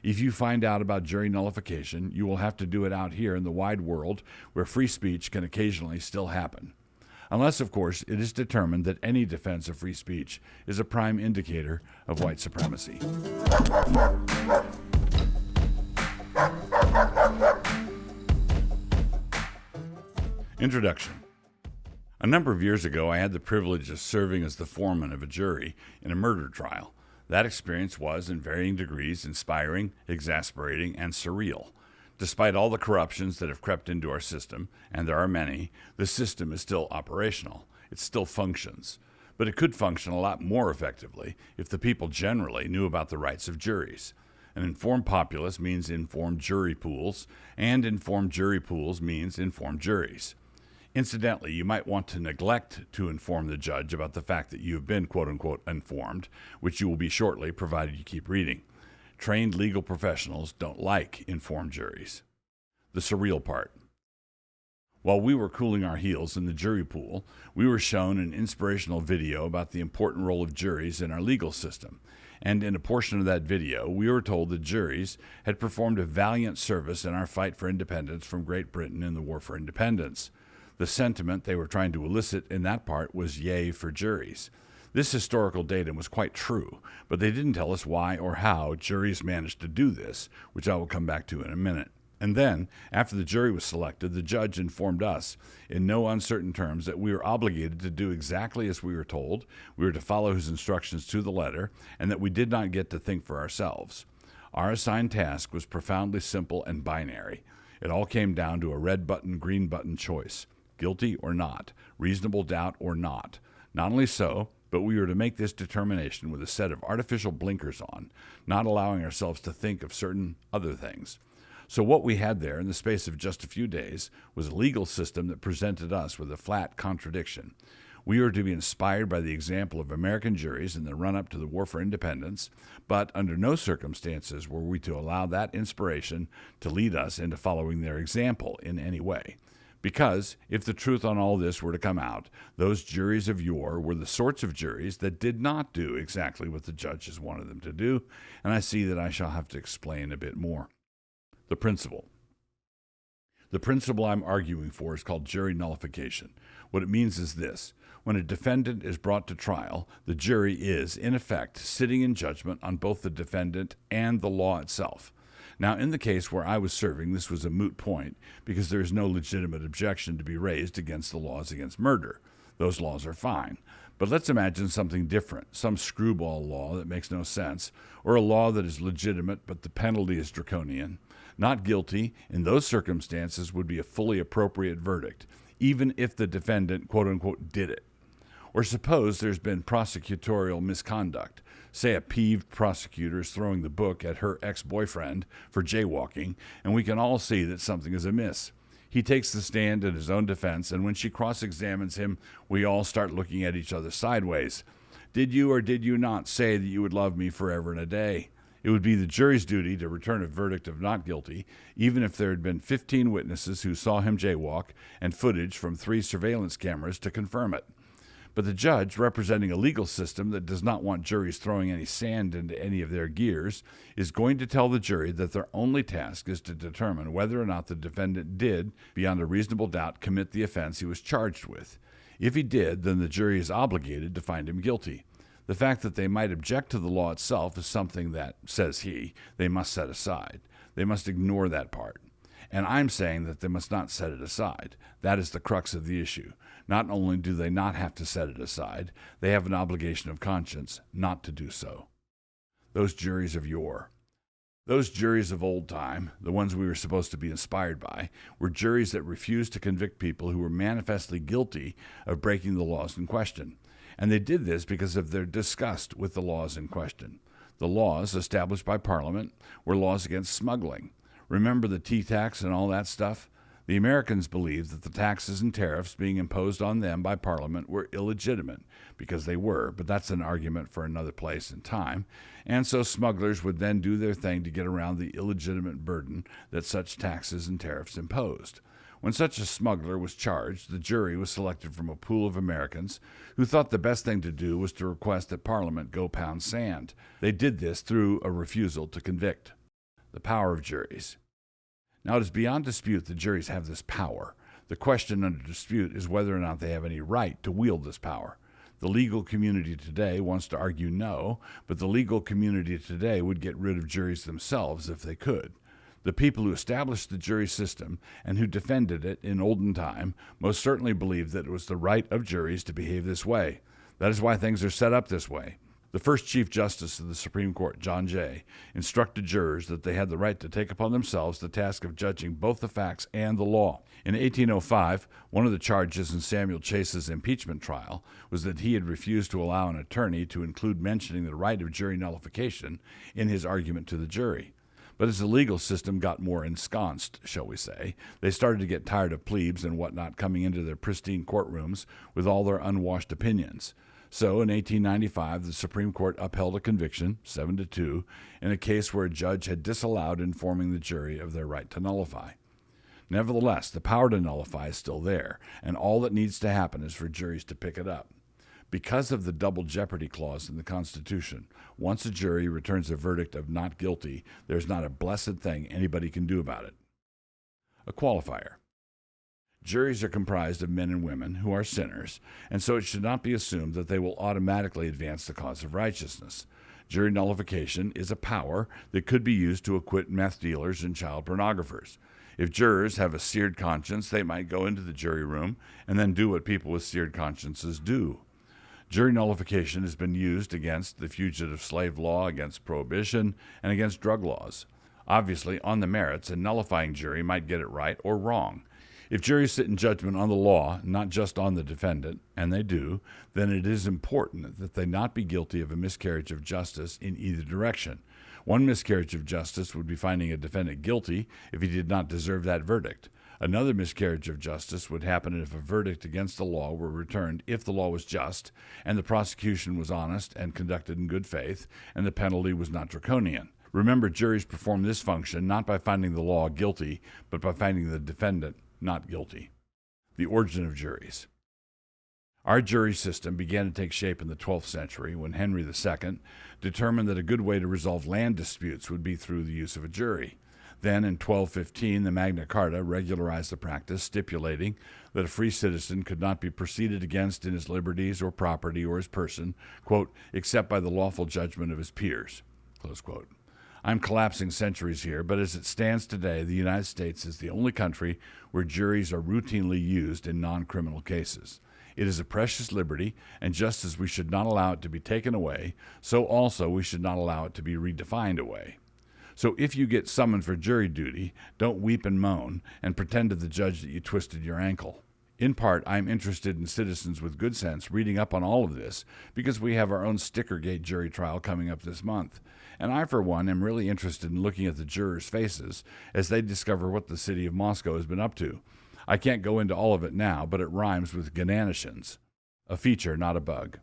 If you find out about jury nullification, you will have to do it out here in the wide world where free speech can occasionally still happen. Unless, of course, it is determined that any defense of free speech is a prime indicator of white supremacy. Introduction. A number of years ago, I had the privilege of serving as the foreman of a jury in a murder trial. That experience was, in varying degrees, inspiring, exasperating, and surreal. Despite all the corruptions that have crept into our system, and there are many, the system is still operational. It still functions. But it could function a lot more effectively if the people generally knew about the rights of juries. An informed populace means informed jury pools, and informed jury pools means informed juries. Incidentally, you might want to neglect to inform the judge about the fact that you have been quote-unquote informed, which you will be shortly, provided you keep reading. Trained legal professionals don't like informed juries. The surreal part. While we were cooling our heels in the jury pool, we were shown an inspirational video about the important role of juries in our legal system. And in a portion of that video, we were told that juries had performed a valiant service in our fight for independence from Great Britain in the War for Independence. The sentiment they were trying to elicit in that part was yay for juries. This historical datum was quite true, but they didn't tell us why or how juries managed to do this, which I will come back to in a minute. And then, after the jury was selected, the judge informed us in no uncertain terms that we were obligated to do exactly as we were told, we were to follow his instructions to the letter, and that we did not get to think for ourselves. Our assigned task was profoundly simple and binary. It all came down to a red button, green button choice. Guilty or not, reasonable doubt or not. Not only so, but we were to make this determination with a set of artificial blinkers on, not allowing ourselves to think of certain other things. So what we had there in the space of just a few days was a legal system that presented us with a flat contradiction. We were to be inspired by the example of American juries in the run-up to the War for Independence, but under no circumstances were we to allow that inspiration to lead us into following their example in any way. Because, if the truth on all this were to come out, those juries of yore were the sorts of juries that did not do exactly what the judges wanted them to do, and I see that I shall have to explain a bit more. The principle. The principle I'm arguing for is called jury nullification. What it means is this. When a defendant is brought to trial, the jury is, in effect, sitting in judgment on both the defendant and the law itself. Now, in the case where I was serving, this was a moot point because there is no legitimate objection to be raised against the laws against murder. Those laws are fine. But let's imagine something different, some screwball law that makes no sense, or a law that is legitimate but the penalty is draconian. Not guilty, in those circumstances, would be a fully appropriate verdict, even if the defendant, quote-unquote, did it. Or suppose there's been prosecutorial misconduct. Say a peeved prosecutor is throwing the book at her ex-boyfriend for jaywalking, and we can all see that something is amiss. He takes the stand in his own defense, and when she cross-examines him, we all start looking at each other sideways. Did you or did you not say that you would love me forever and a day? It would be the jury's duty to return a verdict of not guilty, even if there had been 15 witnesses who saw him jaywalk and footage from 3 surveillance cameras to confirm it. But the judge, representing a legal system that does not want juries throwing any sand into any of their gears, is going to tell the jury that their only task is to determine whether or not the defendant did, beyond a reasonable doubt, commit the offense he was charged with. If he did, then the jury is obligated to find him guilty. The fact that they might object to the law itself is something that, says he, they must set aside. They must ignore that part. And I'm saying that they must not set it aside. That is the crux of the issue. Not only do they not have to set it aside, they have an obligation of conscience not to do so. Those juries of yore. Those juries of old time, the ones we were supposed to be inspired by, were juries that refused to convict people who were manifestly guilty of breaking the laws in question. And they did this because of their disgust with the laws in question. The laws established by Parliament were laws against smuggling. Remember the tea tax and all that stuff? The Americans believed that the taxes and tariffs being imposed on them by Parliament were illegitimate, because they were, but that's an argument for another place and time, and so smugglers would then do their thing to get around the illegitimate burden that such taxes and tariffs imposed. When such a smuggler was charged, the jury was selected from a pool of Americans who thought the best thing to do was to request that Parliament go pound sand. They did this through a refusal to convict. The power of juries. Now, it is beyond dispute that juries have this power. The question under dispute is whether or not they have any right to wield this power. The legal community today wants to argue no, but the legal community today would get rid of juries themselves if they could. The people who established the jury system and who defended it in olden time most certainly believed that it was the right of juries to behave this way. That is why things are set up this way. The first Chief Justice of the Supreme Court, John Jay, instructed jurors that they had the right to take upon themselves the task of judging both the facts and the law. In 1805, one of the charges in Samuel Chase's impeachment trial was that he had refused to allow an attorney to include mentioning the right of jury nullification in his argument to the jury. But as the legal system got more ensconced, shall we say, they started to get tired of plebes and whatnot coming into their pristine courtrooms with all their unwashed opinions. So in 1895, the Supreme Court upheld a conviction, 7-2, in a case where a judge had disallowed informing the jury of their right to nullify. Nevertheless, the power to nullify is still there, and all that needs to happen is for juries to pick it up. Because of the double jeopardy clause in the Constitution, once a jury returns a verdict of not guilty, there's not a blessed thing anybody can do about it. A qualifier. Juries are comprised of men and women who are sinners, and so it should not be assumed that they will automatically advance the cause of righteousness. Jury nullification is a power that could be used to acquit meth dealers and child pornographers. If jurors have a seared conscience, they might go into the jury room and then do what people with seared consciences do. Jury nullification has been used against the fugitive slave law, against prohibition, and against drug laws. Obviously, on the merits, a nullifying jury might get it right or wrong. If juries sit in judgment on the law, not just on the defendant, and they do, then it is important that they not be guilty of a miscarriage of justice in either direction. One miscarriage of justice would be finding a defendant guilty if he did not deserve that verdict. Another miscarriage of justice would happen if a verdict against the law were returned if the law was just, and the prosecution was honest and conducted in good faith, and the penalty was not draconian. Remember, juries perform this function not by finding the law guilty, but by finding the defendant not guilty. The origin of juries. Our jury system began to take shape in the 12th century when Henry II determined that a good way to resolve land disputes would be through the use of a jury. Then, in 1215, the Magna Carta regularized the practice, stipulating that a free citizen could not be proceeded against in his liberties or property or his person, quote, except by the lawful judgment of his peers, close quote. I'm collapsing centuries here, but as it stands today, the United States is the only country where juries are routinely used in non-criminal cases. It is a precious liberty, and just as we should not allow it to be taken away, so also we should not allow it to be redefined away. So if you get summoned for jury duty, don't weep and moan and pretend to the judge that you twisted your ankle. In part, I'm interested in citizens with good sense reading up on all of this because we have our own Stickergate jury trial coming up this month. And I, for one, am really interested in looking at the jurors' faces as they discover what the city of Moscow has been up to. I can't go into all of it now, but it rhymes with gananishins. A feature, not a bug.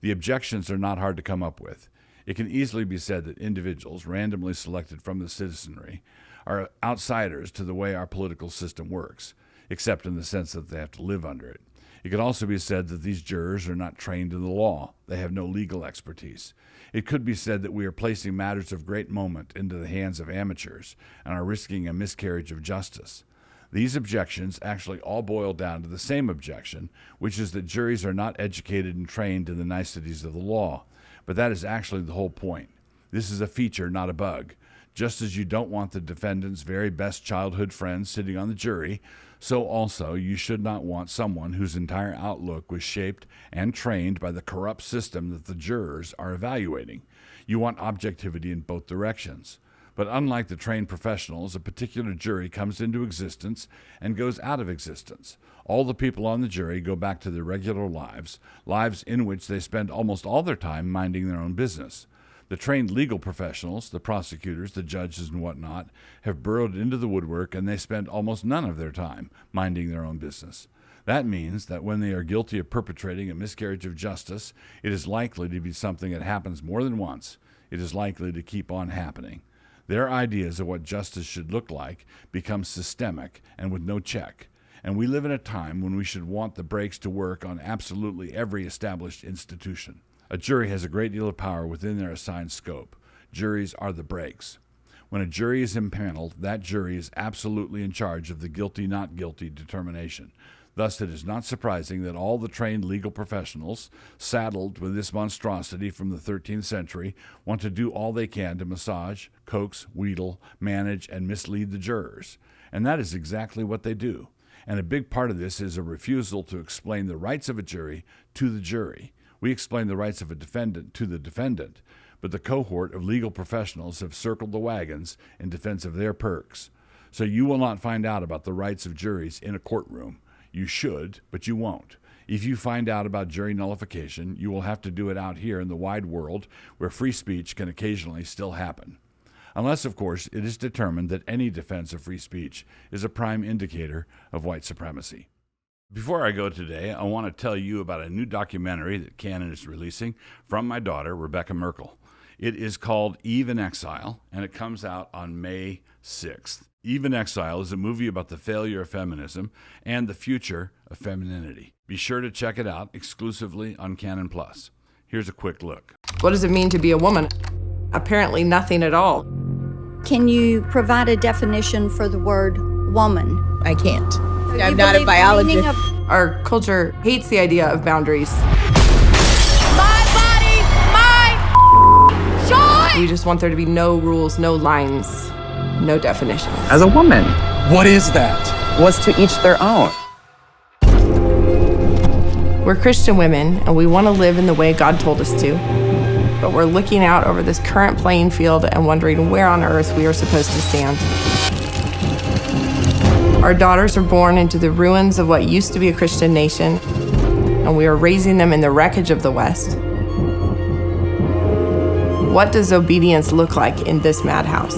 The objections are not hard to come up with. It can easily be said that individuals randomly selected from the citizenry are outsiders to the way our political system works, except in the sense that they have to live under it. It could also be said that these jurors are not trained in the law. They have no legal expertise. It could be said that we are placing matters of great moment into the hands of amateurs and are risking a miscarriage of justice. These objections actually all boil down to the same objection, which is that juries are not educated and trained in the niceties of the law. But that is actually the whole point. This is a feature, not a bug. Just as you don't want the defendant's very best childhood friends sitting on the jury, so also you should not want someone whose entire outlook was shaped and trained by the corrupt system that the jurors are evaluating. You want objectivity in both directions. But unlike the trained professionals, a particular jury comes into existence and goes out of existence. All the people on the jury go back to their regular lives, lives in which they spend almost all their time minding their own business. The trained legal professionals, the prosecutors, the judges, and whatnot, have burrowed into the woodwork, and they spend almost none of their time minding their own business. That means that when they are guilty of perpetrating a miscarriage of justice, it is likely to be something that happens more than once. It is likely to keep on happening. Their ideas of what justice should look like become systemic and with no check. And we live in a time when we should want the brakes to work on absolutely every established institution. A jury has a great deal of power within their assigned scope. Juries are the brakes. When a jury is impaneled, that jury is absolutely in charge of the guilty, not guilty determination. Thus, it is not surprising that all the trained legal professionals, saddled with this monstrosity from the 13th century, want to do all they can to massage, coax, wheedle, manage, and mislead the jurors. And that is exactly what they do. And a big part of this is a refusal to explain the rights of a jury to the jury. We explain the rights of a defendant to the defendant, but the cohort of legal professionals have circled the wagons in defense of their perks. So you will not find out about the rights of juries in a courtroom. You should, but you won't. If you find out about jury nullification, you will have to do it out here in the wide world where free speech can occasionally still happen. Unless, of course, it is determined that any defense of free speech is a prime indicator of white supremacy. Before I go today, I want to tell you about a new documentary that Canon is releasing from my daughter, Rebecca Merkel. It is called Eve in Exile, and it comes out on May 6th. Eve in Exile is a movie about the failure of feminism and the future of femininity. Be sure to check it out exclusively on Canon Plus. Here's a quick look. What does it mean to be a woman? Apparently nothing at all. Can you provide a definition for the word woman? I can't. So I'm not a biologist. Our culture hates the idea of boundaries. My body, my choice! We just want there to be no rules, no lines, no definitions. As a woman, What is that? was to each their own. We're Christian women, and we want to live in the way God told us to. But we're looking out over this current playing field and wondering where on earth we are supposed to stand. Our daughters are born into the ruins of what used to be a Christian nation, and we are raising them in the wreckage of the West. What does obedience look like in this madhouse?